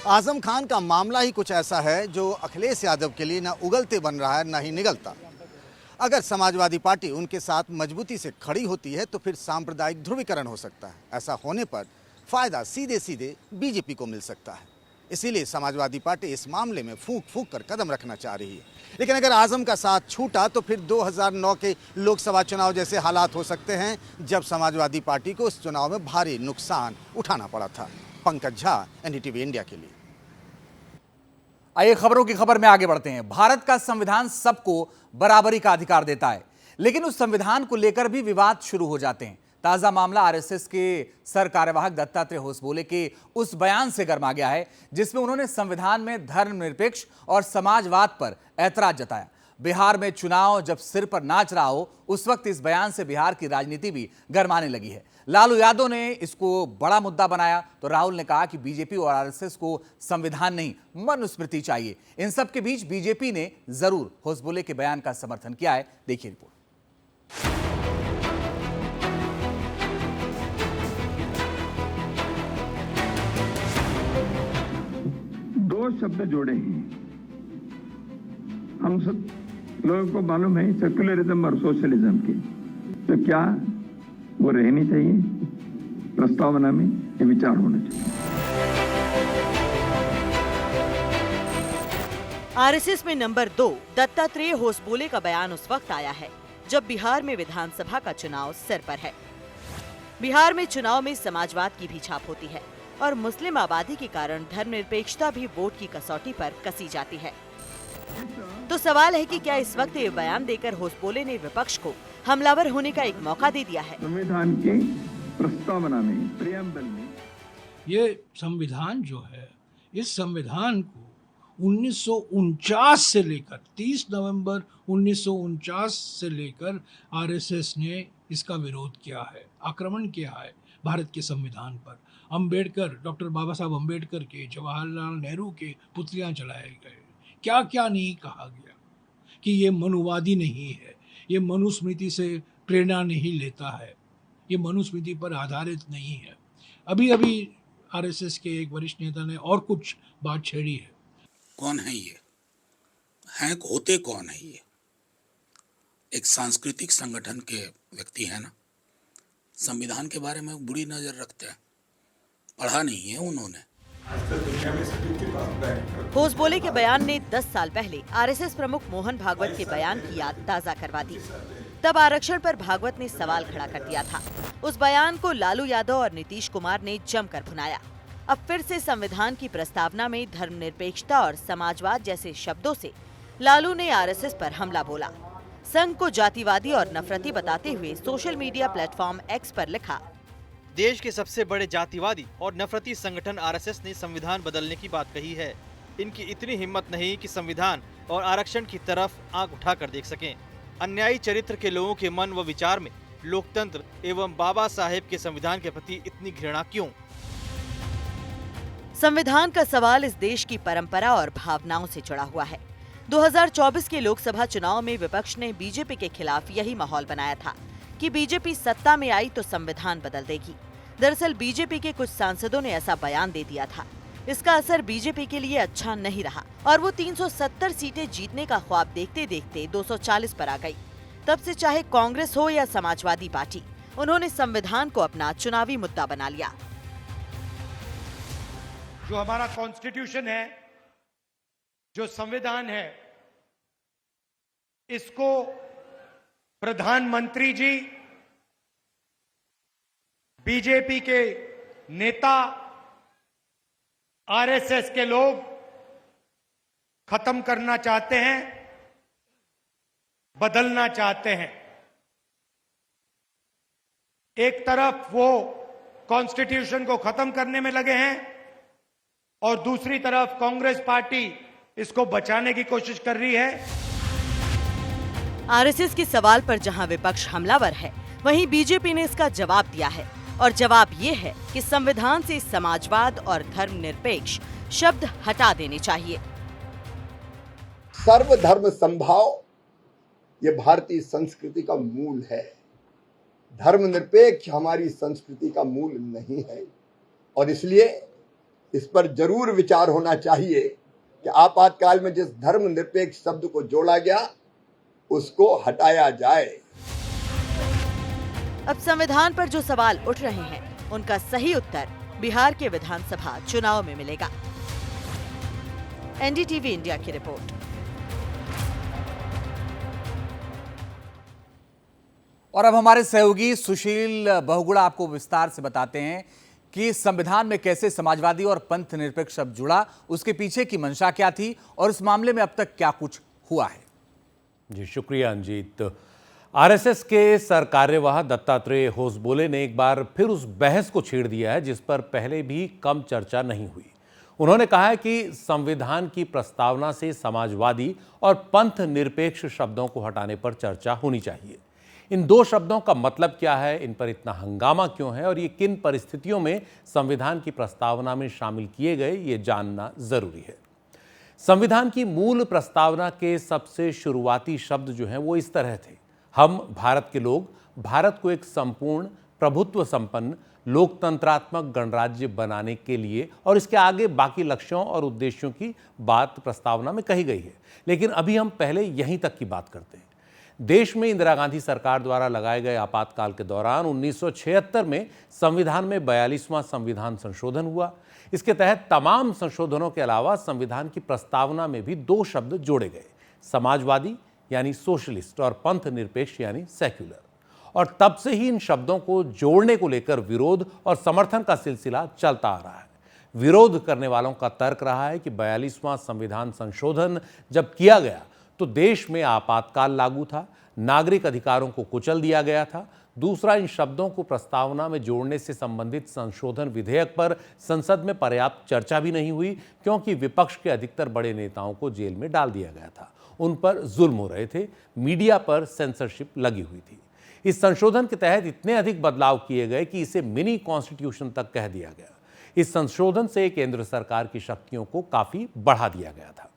आजम खान का मामला ही कुछ ऐसा है जो अखिलेश यादव के लिए न उगलते बन रहा है न ही निगलता। अगर समाजवादी पार्टी उनके साथ मजबूती से खड़ी होती है तो फिर सांप्रदायिक ध्रुवीकरण हो सकता है। ऐसा होने पर फायदा सीधे सीधे बीजेपी को मिल सकता है। इसीलिए समाजवादी पार्टी इस मामले में फूंक फूंक कर कदम रखना चाह रही है। लेकिन अगर आजम का साथ छूटा तो फिर 2009 के लोकसभा चुनाव जैसे हालात हो सकते हैं, जब समाजवादी पार्टी को उस चुनाव में भारी नुकसान उठाना पड़ा था। पंकज झा, एनडीटीवी इंडिया के लिए। आइए खबरों की खबर में आगे बढ़ते हैं। भारत का संविधान सबको बराबरी का अधिकार देता है, लेकिन उस संविधान को लेकर भी विवाद शुरू हो जाते हैं। ताजा मामला आरएसएस के सर कार्यवाहक दत्तात्रेय होसबोले के उस बयान से गर्मा गया है जिसमें उन्होंने संविधान में धर्मनिरपेक्ष और समाजवाद पर ऐतराज जताया। बिहार में चुनाव जब सिर पर नाच रहा हो उस वक्त इस बयान से बिहार की राजनीति भी गरमाने लगी है। लालू यादव ने इसको बड़ा मुद्दा बनाया तो राहुल ने कहा कि बीजेपी और आरएसएस को संविधान नहीं मनुस्मृति चाहिए। इन सब के बीच बीजेपी ने जरूर होसबोले के बयान का समर्थन किया है। देखिए रिपोर्ट। दो शब्द जोड़े हैं, हम सब लोगों को मालूम है, सेक्युलरिज्म और सोशलिज्म की, तो क्या वो रहनी चाहिए प्रस्तावना में, ये विचार होना चाहिए। आरएसएस में नंबर 2 दत्तात्रेय होसबोले का बयान उस वक्त आया है जब बिहार में विधानसभा का चुनाव सिर पर है। बिहार में चुनाव में समाजवाद की भी छाप होती है और मुस्लिम आबादी के कारण धर्मनिरपेक्षता भी वोट की कसौटी पर कसी जाती है। तो सवाल है कि क्या इस वक्त ये बयान देकर होसबोले ने विपक्ष को हमलावर होने का एक मौका दे दिया है? संविधान की प्रस्तावना में, प्रियम्बल में, ये संविधान जो है, इस संविधान को 1949 से लेकर 30 नवंबर 1949 से लेकर आरएसएस ने इसका विरोध किया है, आक्रमण किया है भारत के संविधान पर। अंबेडकर, डॉक्टर बाबा साहब अंबेडकर के, जवाहरलाल नेहरू के पुतलियां जलाए गए। क्या क्या नहीं कहा गया कि ये मनुवादी नहीं है, ये मनुस्मृति से प्रेरणा नहीं लेता है, ये मनुस्मृति पर आधारित नहीं है। अभी अभी आरएसएस के एक वरिष्ठ नेता ने और कुछ बात छेड़ी है। कौन है ये? हैं होते कौन है ये? एक सांस्कृतिक संगठन के व्यक्ति है ना, संविधान के बारे में बुरी नजर रखते हैं, पढ़ा नहीं है उन्होंने। होसबोले के बयान ने 10 साल पहले आरएसएस प्रमुख मोहन भागवत के बयान की याद ताजा करवा दी। तब आरक्षण पर भागवत ने सवाल खड़ा कर दिया था। उस बयान को लालू यादव और नीतीश कुमार ने जमकर भुनाया। अब फिर से संविधान की प्रस्तावना में धर्मनिरपेक्षता और समाजवाद जैसे शब्दों से लालू ने आरएसएस पर हमला बोला। संघ को जातिवादी और नफरती बताते हुए सोशल मीडिया प्लेटफॉर्म एक्स पर लिखा, देश के सबसे बड़े जातिवादी और नफरती संगठन आरएसएस ने संविधान बदलने की बात कही है। इनकी इतनी हिम्मत नहीं कि संविधान और आरक्षण की तरफ आंख उठाकर देख सकें। अन्यायी चरित्र के लोगों के मन व विचार में लोकतंत्र एवं बाबा साहेब के संविधान के प्रति इतनी घृणा क्यों? संविधान का सवाल इस देश की परंपरा और भावनाओं से जुड़ा हुआ है। 2024 के लोकसभा चुनाव में विपक्ष ने बीजेपी के खिलाफ यही माहौल बनाया था कि बीजेपी सत्ता में आई तो संविधान बदल देगी। दरअसल बीजेपी के कुछ सांसदों ने ऐसा बयान दे दिया था। इसका असर बीजेपी के लिए अच्छा नहीं रहा और वो 370 सीटें जीतने का ख्वाब देखते देखते 240 पर आ गई। तब से चाहे कांग्रेस हो या समाजवादी पार्टी, उन्होंने संविधान को अपना चुनावी मुद्दा बना लिया। जो हमारा कॉन्स्टिट्यूशन है, जो संविधान है, इसको प्रधानमंत्री जी, बीजेपी के नेता, आरएसएस के लोग खत्म करना चाहते हैं, बदलना चाहते हैं। एक तरफ वो कॉन्स्टिट्यूशन को खत्म करने में लगे हैं और दूसरी तरफ कांग्रेस पार्टी इसको बचाने की कोशिश कर रही है। आरएसएस के सवाल पर जहां विपक्ष हमलावर है, वहीं बीजेपी ने इसका जवाब दिया है और जवाब ये है कि संविधान से समाजवाद और धर्मनिरपेक्ष शब्द हटा देने चाहिए। सर्वधर्म समभाव ये भारतीय संस्कृति का मूल है। धर्मनिरपेक्ष हमारी संस्कृति का मूल नहीं है और इसलिए इस पर जरूर विचार होना चाहिए कि आपातकाल में जिस धर्मनिरपेक्ष शब्द को जोड़ा गया उसको हटाया जाए। अब संविधान पर जो सवाल उठ रहे हैं, उनका सही उत्तर बिहार के विधानसभा चुनाव में मिलेगा। एनडीटीवी इंडिया की रिपोर्ट। और अब हमारे सहयोगी सुशील बहुगुणा आपको विस्तार से बताते हैं कि संविधान में कैसे समाजवादी और पंथ निरपेक्ष शब्द जुड़ा, उसके पीछे की मंशा क्या थी और इस मामले में अब तक क्या कुछ हुआ है। जी शुक्रिया अंजीत। आरएसएस के सरकार्यवाह दत्तात्रेय होसबोले ने एक बार फिर उस बहस को छेड़ दिया है जिस पर पहले भी कम चर्चा नहीं हुई। उन्होंने कहा है कि संविधान की प्रस्तावना से समाजवादी और पंथ निरपेक्ष शब्दों को हटाने पर चर्चा होनी चाहिए। इन दो शब्दों का मतलब क्या है, इन पर इतना हंगामा क्यों है और ये किन परिस्थितियों में संविधान की प्रस्तावना में शामिल किए गए, ये जानना जरूरी है। संविधान की मूल प्रस्तावना के सबसे शुरुआती शब्द जो हैं वो इस तरह थे: हम भारत के लोग भारत को एक संपूर्ण प्रभुत्व संपन्न लोकतंत्रात्मक गणराज्य बनाने के लिए, और इसके आगे बाकी लक्ष्यों और उद्देश्यों की बात प्रस्तावना में कही गई है। लेकिन अभी हम पहले यहीं तक की बात करते हैं। देश में इंदिरा गांधी सरकार द्वारा लगाए गए आपातकाल के दौरान 1976 में संविधान में 42वां संविधान संशोधन हुआ। इसके तहत तमाम संशोधनों के अलावा संविधान की प्रस्तावना में भी दो शब्द जोड़े गए: समाजवादी यानी सोशलिस्ट और पंथ निरपेक्ष यानी सेक्युलर। और तब से ही इन शब्दों को जोड़ने को लेकर विरोध और समर्थन का सिलसिला चलता आ रहा है। विरोध करने वालों का तर्क रहा है कि 42वां संविधान संशोधन जब किया गया तो देश में आपातकाल लागू था, नागरिक अधिकारों को कुचल दिया गया था। दूसरा, इन शब्दों को प्रस्तावना में जोड़ने से संबंधित संशोधन विधेयक पर संसद में पर्याप्त चर्चा भी नहीं हुई, क्योंकि विपक्ष के अधिकतर बड़े नेताओं को जेल में डाल दिया गया था, उन पर जुल्म हो रहे थे, मीडिया पर सेंसरशिप लगी हुई थी। इस संशोधन के तहत इतने अधिक बदलाव किए गए कि इसे मिनी कॉन्स्टिट्यूशन तक कह दिया गया। इस संशोधन से केंद्र सरकार की शक्तियों को काफी बढ़ा दिया गया था।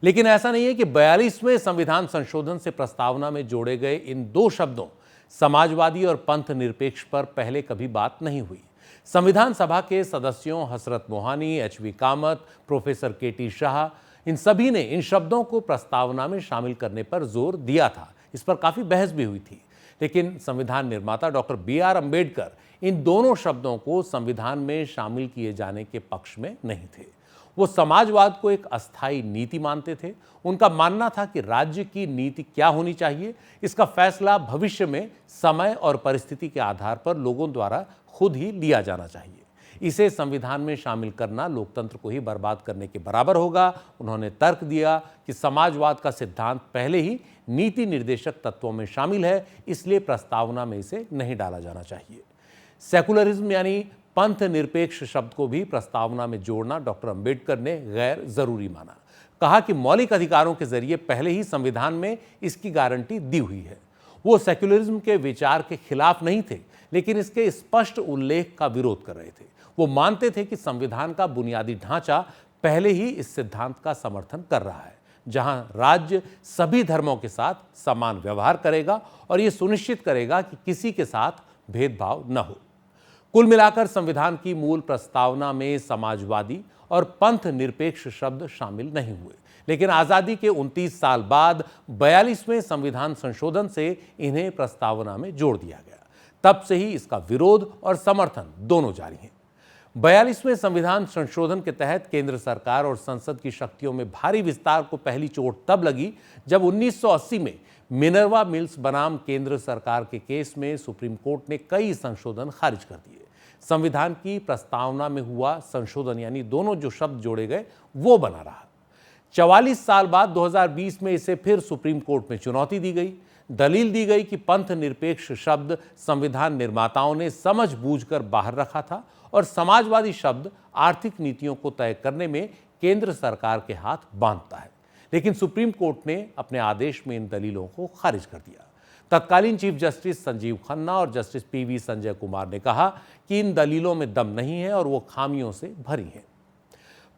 लेकिन ऐसा नहीं है कि 42वें संविधान संशोधन से प्रस्तावना में जोड़े गए इन दो शब्दों समाजवादी और पंथ निरपेक्ष पर पहले कभी बात नहीं हुई। संविधान सभा के सदस्यों हसरत मोहानी, एचवी कामत, प्रोफेसर केटी शाह, इन सभी ने इन शब्दों को प्रस्तावना में शामिल करने पर जोर दिया था। इस पर काफी बहस भी हुई थी। लेकिन संविधान निर्माता डॉक्टर BR अम्बेडकर इन दोनों शब्दों को संविधान में शामिल किए जाने के पक्ष में नहीं थे। वो समाजवाद को एक अस्थायी नीति मानते थे। उनका मानना था कि राज्य की नीति क्या होनी चाहिए, इसका फैसला भविष्य में समय और परिस्थिति के आधार पर लोगों द्वारा खुद ही लिया जाना चाहिए। इसे संविधान में शामिल करना लोकतंत्र को ही बर्बाद करने के बराबर होगा। उन्होंने तर्क दिया कि समाजवाद का सिद्धांत पहले ही नीति निर्देशक तत्वों में शामिल है, इसलिए प्रस्तावना में इसे नहीं डाला जाना चाहिए। सेकुलरिज्म यानी पंथ निरपेक्ष शब्द को भी प्रस्तावना में जोड़ना डॉक्टर अंबेडकर ने गैर जरूरी माना। कहा कि मौलिक अधिकारों के जरिए पहले ही संविधान में इसकी गारंटी दी हुई है। वो सेकुलरिज्म के विचार के खिलाफ नहीं थे, लेकिन इसके स्पष्ट उल्लेख का विरोध कर रहे थे। वो मानते थे कि संविधान का बुनियादी ढांचा पहले ही इस सिद्धांत का समर्थन कर रहा है, जहां राज्य सभी धर्मों के साथ समान व्यवहार करेगा और ये सुनिश्चित करेगा कि किसी के साथ भेदभाव न हो। कुल मिलाकर संविधान की मूल प्रस्तावना में समाजवादी और पंथ निरपेक्ष शब्द शामिल नहीं हुए, लेकिन आजादी के 29 साल बाद 42वें संविधान संशोधन से इन्हें प्रस्तावना में जोड़ दिया गया। तब से ही इसका विरोध और समर्थन दोनों जारी हैं। 42वें संविधान संशोधन के तहत केंद्र सरकार और संसद की शक्तियों में भारी विस्तार को पहली चोट तब लगी जब 1980 में मिनर्वा मिल्स बनाम केंद्र सरकार के केस में सुप्रीम कोर्ट ने कई संशोधन खारिज कर दिए। संविधान की प्रस्तावना में हुआ संशोधन यानी दोनों जो शब्द जोड़े गए वो बना रहा। 44 साल बाद 2020 में इसे फिर सुप्रीम कोर्ट में चुनौती दी गई। दलील दी गई कि पंथ निरपेक्ष शब्द संविधान निर्माताओं ने समझबूझकर बाहर रखा था और समाजवादी शब्द आर्थिक नीतियों को तय करने में केंद्र सरकार के हाथ बांधता है। लेकिन सुप्रीम कोर्ट ने अपने आदेश में इन दलीलों को खारिज कर दिया। तत्कालीन चीफ जस्टिस संजीव खन्ना और जस्टिस PV संजय कुमार ने कहा कि इन दलीलों में दम नहीं है और वो खामियों से भरी हैं।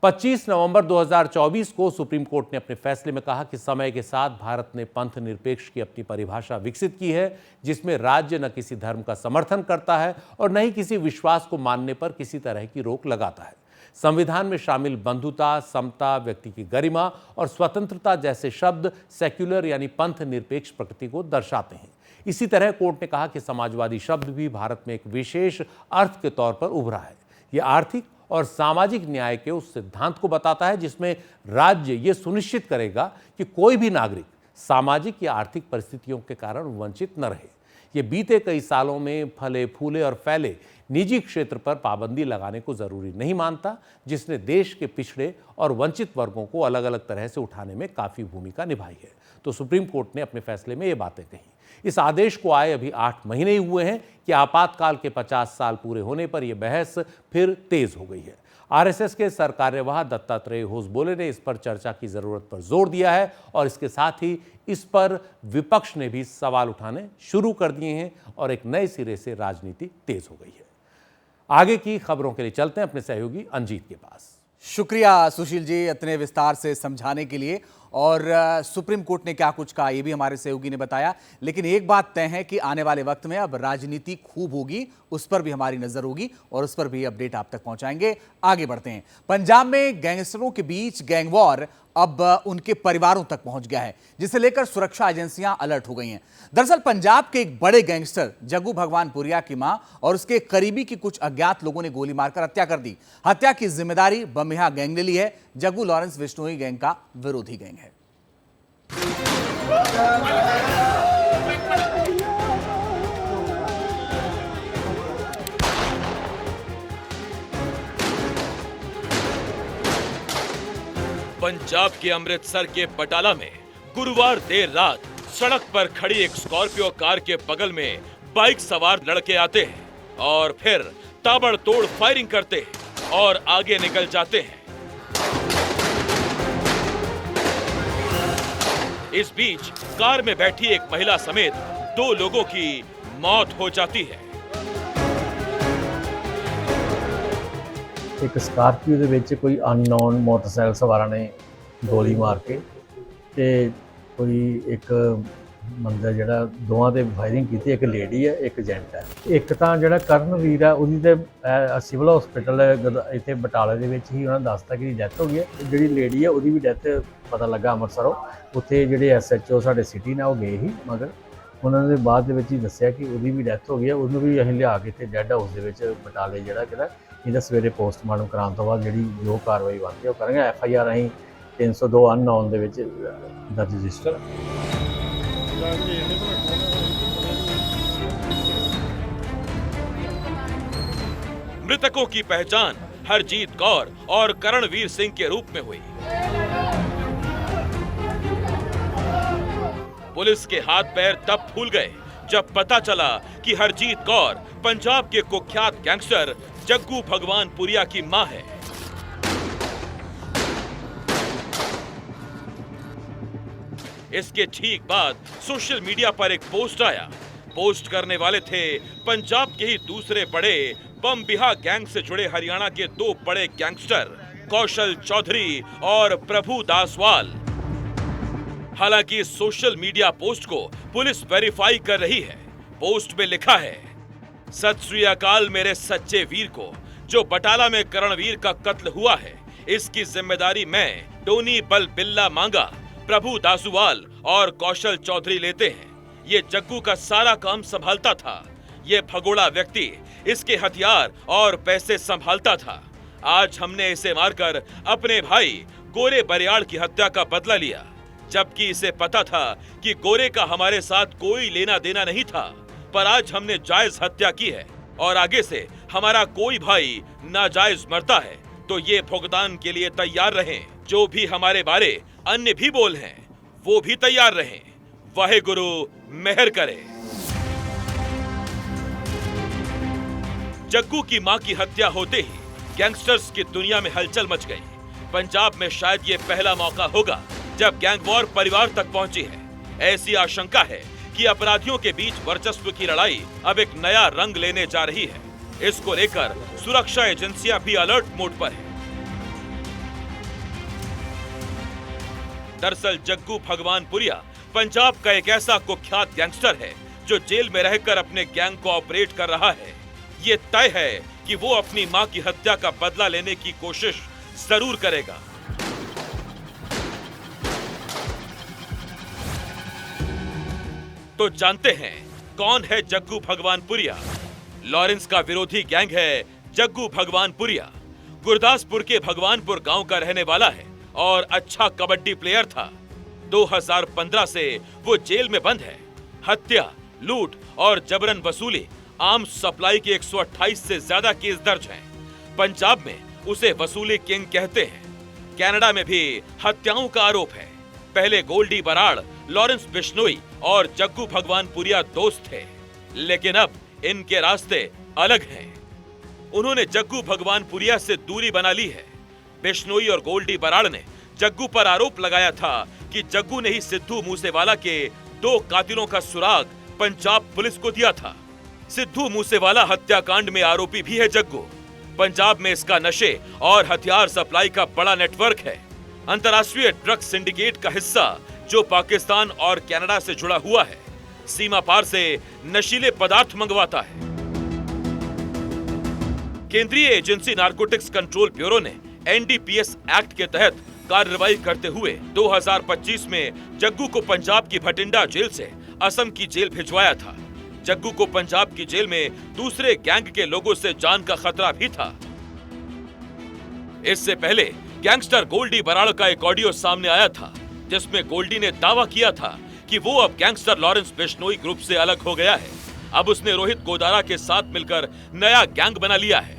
25 नवंबर 2024 को सुप्रीम कोर्ट ने अपने फैसले में कहा कि समय के साथ भारत ने पंथ निरपेक्ष की अपनी परिभाषा विकसित की है, जिसमें राज्य न किसी धर्म का समर्थन करता है और न ही किसी विश्वास को मानने पर किसी तरह की रोक लगाता है। संविधान में शामिल बंधुता, समता, व्यक्ति की गरिमा और स्वतंत्रता जैसे शब्द सेक्युलर यानी पंथ निरपेक्ष प्रकृति को दर्शाते हैं। इसी तरह कोर्ट ने कहा कि समाजवादी शब्द भी भारत में एक विशेष अर्थ के तौर पर उभरा है। यह आर्थिक और सामाजिक न्याय के उस सिद्धांत को बताता है जिसमें राज्य ये सुनिश्चित करेगा कि कोई भी नागरिक सामाजिक या आर्थिक परिस्थितियों के कारण वंचित न रहे। ये बीते कई सालों में फले फूले और फैले निजी क्षेत्र पर पाबंदी लगाने को जरूरी नहीं मानता, जिसने देश के पिछड़े और वंचित वर्गों को अलग अलग तरह से उठाने में काफी भूमिका निभाई है। तो सुप्रीम कोर्ट ने अपने फैसले में ये बातें कही। इस आदेश को आए अभी 8 महीने ही हुए हैं कि आपातकाल के 50 साल पूरे होने पर यह बहस फिर तेज हो गई है। आरएसएस के सरकार्यवाह दत्तात्रेय होसबोले ने इस पर चर्चा की जरूरत पर जोर दिया है और इसके साथ ही इस पर विपक्ष ने भी सवाल उठाने शुरू कर दिए हैं और एक नए सिरे से राजनीति तेज हो गई है। आगे की खबरों के लिए चलते हैं अपने सहयोगी अंजीत के पास। शुक्रिया सुशील जी इतने विस्तार से समझाने के लिए। और सुप्रीम कोर्ट ने क्या कुछ कहा ये भी हमारे सहयोगी ने बताया, लेकिन एक बात तय है कि आने वाले वक्त में अब राजनीति खूब होगी, उस पर भी हमारी नजर होगी और उस पर भी अपडेट आप तक पहुंचाएंगे। आगे बढ़ते हैं। पंजाब में गैंगस्टरों के बीच गैंग वॉर अब उनके परिवारों तक पहुंच गया है, जिसे लेकर सुरक्षा एजेंसियां अलर्ट हो गई हैं। दरअसल पंजाब के एक बड़े गैंगस्टर जग्गू भगवानपुरिया की मां और उसके करीबी की कुछ अज्ञात लोगों ने गोली मारकर हत्या कर दी। हत्या की जिम्मेदारी बमिहा गैंग ने ली है। जग्गू लॉरेंस विश्नोई गैंग का विरोधी गैंग है। पंजाब के अमृतसर के बटाला में गुरुवार देर रात सड़क पर खड़ी एक स्कॉर्पियो कार के बगल में बाइक सवार लड़के आते हैं और फिर ताबड़तोड़ फायरिंग करते हैं और आगे निकल जाते हैं। इस बीच कार में बैठी एक महिला समेत 2 लोगों की मौत हो जाती है। एक स्कॉर्पियो ਦੇ ਵਿੱਚ ਕੋਈ ਅਨਨੋਨ ਮੋਟਰਸਾਈਕਲ ਸਵਾਰਾਂ ਨੇ ਗੋਲੀ ਮਾਰ ਕੇ ਤੇ ਕੋਈ ਇੱਕ ਬੰਦਾ ਜਿਹੜਾ ਦੋਵਾਂ ਤੇ ਫਾਇਰਿੰਗ ਕੀਤੀ, ਇੱਕ ਲੇਡੀ ਹੈ ਇੱਕ ਏਜੰਟ ਹੈ। ਇੱਕ ਤਾਂ ਜਿਹੜਾ ਕਰਨਵੀਰ ਹੈ ਉਹਦੀ ਤੇ ਸਿਵਲ ਹਸਪੀਟਲ ਇੱਥੇ ਬਟਾਲੇ ਦੇ ਵਿੱਚ ਹੀ ਉਹਨਾਂ ਦੱਸਤਾ ਕਿ ਡੈਥ ਹੋ ਗਈ ਹੈ। ਜਿਹੜੀ ਲੇਡੀ ਹੈ ਉਹਦੀ ਵੀ ਡੈਥ ਪਤਾ ਲੱਗਾ ਅੰਮ੍ਰਿਤਸਰੋਂ, ਉੱਥੇ ਜਿਹੜੇ ਐਸਐਚਓ ਸਾਡੇ ਸਿਟੀ ਨੇ ਉਹ ਗਏ ਸੀ, ਮਗਰ ਉਹਨਾਂ ਨੇ ਬਾਅਦ ਦੇ ਵਿੱਚ ਹੀ ਦੱਸਿਆ ਕਿ ਉਹਦੀ ਵੀ ਡੈਥ ਹੋ ਗਈ ਹੈ। ਉਹਨੂੰ ਵੀ ਅਸੀਂ ਲਿਆ ਕੇ ਇੱਥੇ ਡੈੱਡ ਹਾਊਸ ਦੇ ਵਿੱਚ ਬਟਾਲੇ ਜਿਹੜਾ ਕਿਹਦਾ ਇਹਦਾ ਸਵੇਰੇ ਪੋਸਟਮਾਰਟਮ ਕਰਾਉਣ ਤੋਂ ਬਾਅਦ ਜਿਹੜੀ ਜੋ ਕਾਰਵਾਈ ਬਣਦੀ ਉਹ ਕਰਾਂਗੇ। ਐਫਆਈਆਰ ਅਸੀਂ 302 ਅਨਨੋਨ ਦੇ ਵਿੱਚ ਦਰਜ ਰਜਿਸਟਰ। मृतकों की पहचान हरजीत कौर और करणवीर सिंह के रूप में हुई। पुलिस के हाथ पैर तब फूल गए जब पता चला कि हरजीत कौर पंजाब के कुख्यात गैंगस्टर जग्गू भगवानपुरिया की मां है। इसके ठीक बाद सोशल मीडिया पर एक पोस्ट आया। पोस्ट करने वाले थे पंजाब के ही दूसरे बड़े बमबिहा गैंग से जुड़े हरियाणा के 2 बड़े गैंगस्टर कौशल चौधरी और प्रभु दासवाल। हालांकि इस सोशल मीडिया पोस्ट को पुलिस वेरीफाई कर रही है। पोस्ट में लिखा है, सत श्री अकाल मेरे सच्चे वीर को, जो बटाला में करणवीर का कत्ल हुआ है इसकी जिम्मेदारी मैं, टोनी बल बिल्ला मांगा, प्रभु दासुवाल और कौशल चौधरी लेते हैं। ये जग्गू का सारा काम संभालता था। ये भगोड़ा व्यक्ति इसके हथियार और पैसे संभालता था। आज हमने इसे मारकर अपने भाई गोरे बरियाड़ की हत्या का बदला लिया, जबकि इसे पता था कि गोरे का हमारे साथ कोई लेना देना नहीं था। पर आज हमने जायज हत्या की है और आगे से हमारा कोई भाई नाजायज मरता है तो ये भुगतान के लिए तैयार रहें। जो भी हमारे बारे अन्य भी बोल हैं वो भी तैयार रहें। वाहेगुरु मेहर करे। जग्गू की मां की हत्या होते ही गैंगस्टर्स की दुनिया में हलचल मच गई। पंजाब में शायद ये पहला मौका होगा जब गैंग वॉर परिवार तक पहुंची है। ऐसी आशंका है कि अपराधियों के बीच वर्चस्व की लड़ाई अब एक नया रंग लेने जा रही है। इसको लेकर सुरक्षा एजेंसियां भी अलर्ट मोड पर है। दरअसल जग्गू भगवानपुरिया पंजाब का एक ऐसा कुख्यात गैंगस्टर है जो जेल में रहकर अपने गैंग को ऑपरेट कर रहा है। ये तय है कि वो अपनी मां की हत्या का बदला लेने की कोशिश जरूर करेगा। तो जानते हैं कौन है जग्गू भगवानपुरिया। लॉरेंस का विरोधी गैंग है जग्गू भगवानपुरिया। गुरदासपुर के भगवानपुर गांव का रहने वाला है और अच्छा कबड्डी प्लेयर था। 2015 से वो जेल में बंद है। हत्या, लूट और जबरन वसूली, आर्म्स सप्लाई के 128 से ज्यादा केस दर्ज हैं। पंजाब में उसे वसूली किंग कहते हैं। कनाडा में भी हत्याओं का आरोप है। पहले गोल्डी बराड़, लॉरेंस बिश्नोई और जग्गू भगवानपुरिया दोस्त थे, लेकिन अब इनके रास्ते अलग हैं। उन्होंने जग्गू भगवानपुरिया से दूरी बना ली है। बिश्नोई और गोल्डी बराड़ ने जग्गू पर आरोप लगाया था कि जग्गू ने ही सिद्धू मूसेवाला के 2 कातिलों का सुराग पंजाब पुलिस को दिया था। सिद्धू मूसेवाला हत्याकांड में आरोपी भी है जग्गू। पंजाब में इसका नशे और हथियार सप्लाई का बड़ा नेटवर्क है। अंतर्राष्ट्रीय ड्रग सिंडिकेट का हिस्सा जो पाकिस्तान और कनाडा से जुड़ा हुआ है, सीमा पार से नशीले पदार्थ मंगवाता है। केंद्रीय एजेंसी नारकोटिक्स कंट्रोल ब्यूरो ने एनडीपीएस एक्ट के तहत कार्रवाई करते हुए 2025 में जग्गू को पंजाब की भटिंडा जेल से असम की जेल भिजवाया था। जग्गू को पंजाब की जेल में दूसरे गैंग के लोगों से जान का खतरा भी था। इससे पहले गैंगस्टर गोल्डी बराड़ का एक ऑडियो सामने आया था, जिसमें गोल्डी ने दावा किया था कि वो अब गैंगस्टर लॉरेंस बिश्नोई ग्रुप से अलग हो गया है। अब उसने रोहित गोदारा के साथ मिलकर नया गैंग बना लिया है।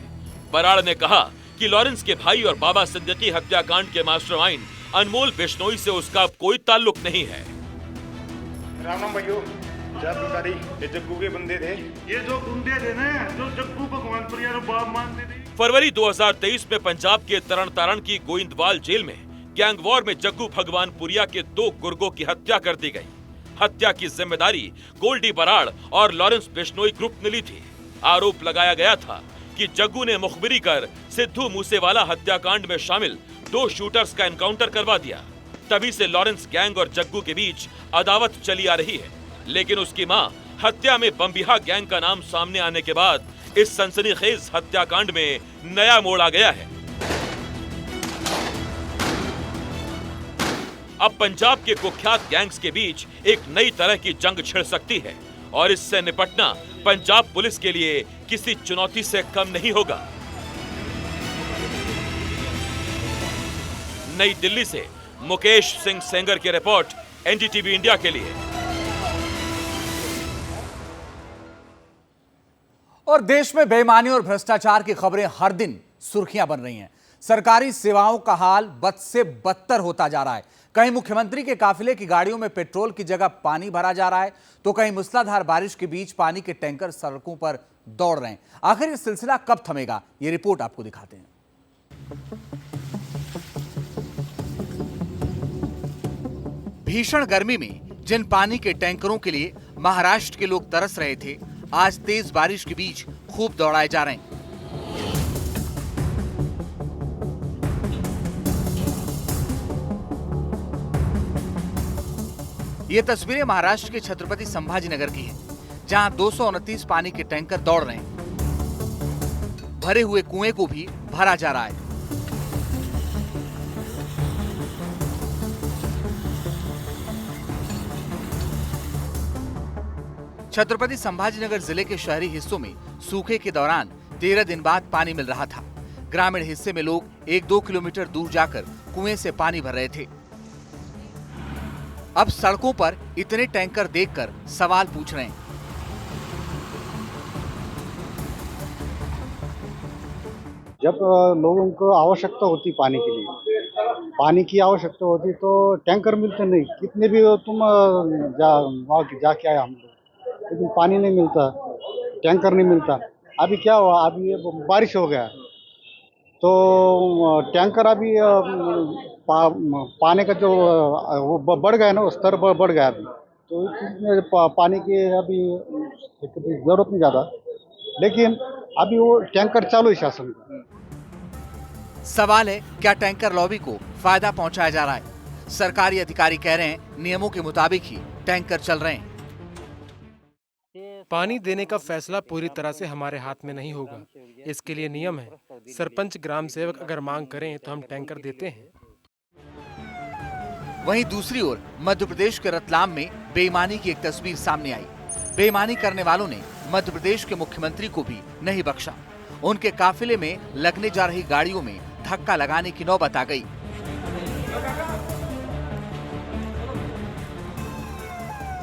बराड़ ने कहा कि लॉरेंस के भाई और बाबा सिद्दीकी हत्याकांड के मास्टरमाइंड अनमोल बिश्नोई से उसका कोई ताल्लुक नहीं है। राम राम भाइयों, जय बिकारी, ये जग्गू के बंदे थे। ये जो गुंडे थे ना, जो जग्गू भगवानपुरिया को बाप मानते थे। फरवरी 2023 में पंजाब के तरन तारण की गोइंदवाल जेल में गैंग वॉर में जग्गू भगवानपुरिया के 2 गुर्गों की हत्या कर दी गई। हत्या की जिम्मेदारी गोल्डी बराड़ और लॉरेंस बिश्नोई ग्रुप ने ली थी। आरोप लगाया गया था कि जग्गू ने मुखबिरी कर सिद्धू मूसेवाला हत्याकांड में शामिल 2 शूटर्स का एनकाउंटर करवा दिया। तभी से लॉरेंस गैंग और जग्गू के बीच अदावत चली आ रही है। लेकिन उसकी मां हत्या में बम्बिहा गैंग का नाम सामने आने के बाद इस सनसनीखेज हत्याकांड में नया मोड़ आ गया है। अब पंजाब के कुख्यात गैंग्स के बीच एक नई तरह की जंग छिड़ सकती है और इससे निपटना पंजाब पुलिस के लिए किसी चुनौती से कम नहीं होगा। नई दिल्ली से मुकेश सिंह सेंगर की रिपोर्ट, एनडीटीवी इंडिया के लिए। और देश में बेईमानी और भ्रष्टाचार की खबरें हर दिन सुर्खियां बन रही हैं। सरकारी सेवाओं का हाल बद से बदतर होता जा रहा है। कहीं मुख्यमंत्री के काफिले की गाड़ियों में पेट्रोल की जगह पानी भरा जा रहा है, तो कहीं मूसलाधार बारिश के बीच पानी के टैंकर सड़कों पर दौड़ रहे हैं। आखिर ये सिलसिला कब थमेगा, ये रिपोर्ट आपको दिखाते हैं। भीषण गर्मी में जिन पानी के टैंकरों के लिए महाराष्ट्र के लोग तरस रहे थे, आज तेज बारिश के बीच खूब दौड़ाए जा रहे हैं। ये तस्वीरें महाराष्ट्र के छत्रपति संभाजीनगर की हैं, जहां 229 पानी के टैंकर दौड़ रहे हैं। भरे हुए कुएं को भी भरा जा रहा है। छत्रपति संभाजीनगर जिले के शहरी हिस्सों में सूखे के दौरान 13 दिन बाद पानी मिल रहा था। ग्रामीण हिस्से में लोग 1-2 किलोमीटर दूर जाकर कुएं से पानी भर रहे थे। अब सड़कों पर इतने टैंकर देखकर सवाल पूछ रहे हैं। जब लोगों को आवश्यकता होती पानी के लिए, पानी की आवश्यकता होती तो टैंकर मिलते नहीं। कितने भी तुम जाके आए हम लोग, लेकिन पानी नहीं मिलता, टैंकर नहीं मिलता। अभी क्या हुआ, अभी बारिश हो गया तो टैंकर अभी पानी का जो वो बढ़ गया ना, स्तर बढ़ गया अभी, तो पानी की अभी जरूरत नहीं ज़्यादा, लेकिन अभी वो टैंकर चालू है शासन का। सवाल है, क्या टैंकर लॉबी को फायदा पहुंचाया जा रहा है? सरकारी अधिकारी कह रहे हैं नियमों के मुताबिक ही टैंकर चल रहे हैं। पानी देने का फैसला पूरी तरह से हमारे हाथ में नहीं होगा। इसके लिए नियम है, सरपंच ग्राम सेवक अगर मांग करें तो हम टैंकर देते हैं। वहीं दूसरी ओर मध्य प्रदेश के रतलाम में बेईमानी की एक तस्वीर सामने आई। बेईमानी करने वालों ने मध्य प्रदेश के मुख्यमंत्री को भी नहीं बख्शा। उनके काफिले में लगने जा रही गाड़ियों में धक्का लगाने की नौबत आ गई।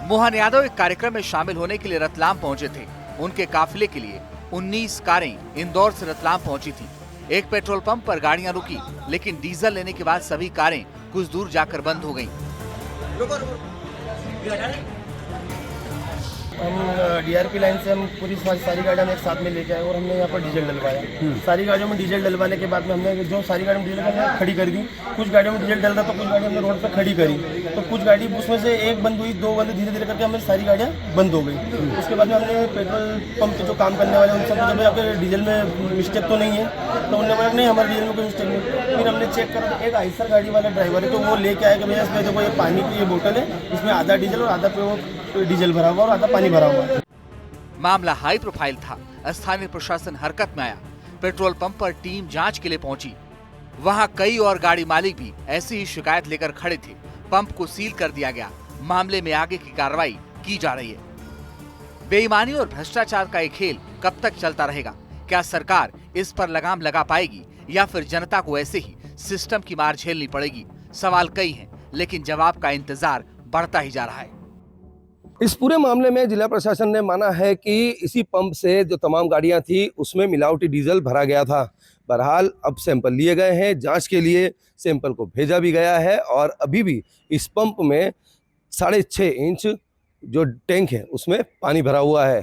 मोहन यादव एक कार्यक्रम में शामिल होने के लिए रतलाम पहुंचे थे। उनके काफिले के लिए 19 कारें इंदौर से रतलाम पहुंची थी। एक पेट्रोल पंप पर गाड़ियां रुकी, लेकिन डीजल लेने के बाद सभी कारें कुछ दूर जाकर बंद हो गईं। हम DRP लाइन से हम पूरी सारी गाड़ियाँ एक साथ में लेके आए और हमने यहाँ पर डीजल डलवाया। सारी गाड़ियों में डीजल डलवाने के बाद में हमने जो सारी गाड़ियों में डीजल खड़ी कर दी। कुछ गाड़ियों में डीजल डल रहा तो कुछ गाड़ियाँ हमने रोड पर खड़ी करी, तो कुछ गाड़ी उसमें से एक बंद हुई, 2 बंद, धीरे धीरे करके हमें सारी गाड़ियाँ बंद हो गई। उसके बाद में हमने पेट्रोल पंप पे जो काम करने वाले उन सब जब आपके डीजल में मिस्टेक तो नहीं है, तो उन्होंने बोला नहीं हमारे डीजल में कोई मिस्टेक नहीं। फिर हमने चेक करा तो एक आइसर गाड़ी वाला ड्राइवर है, तो वो लेके आया कि भैया इसमें देखो ये पानी की ये बोतल है, इसमें आधा डीजल और आधा डीजल भरा हुआ और आधा पानी भरा हुआ है। मामला हाई प्रोफाइल था। स्थानीय प्रशासन हरकत में आया। पेट्रोल पंप पर टीम जांच के लिए पहुंची। वहां कई और गाड़ी मालिक भी ऐसी ही शिकायत लेकर खड़े थे। पंप को सील कर दिया गया। मामले में आगे की कार्रवाई की जा रही है। बेईमानी और भ्रष्टाचार का ये खेल कब तक चलता रहेगा? क्या सरकार इस पर लगाम लगा पाएगी या फिर जनता को ऐसे ही सिस्टम की मार झेलनी पड़ेगी? सवाल कई हैं, लेकिन जवाब का इंतजार बढ़ता ही जा रहा है। इस पूरे मामले में जिला प्रशासन ने माना है कि इसी पंप से जो तमाम गाड़ियां थी उसमें मिलावटी डीजल भरा गया था। बहरहाल अब सैंपल लिए गए हैं, जांच के लिए सैंपल को भेजा भी गया है और अभी भी इस पंप में 6.5 इंच जो टैंक है उसमें पानी भरा हुआ है।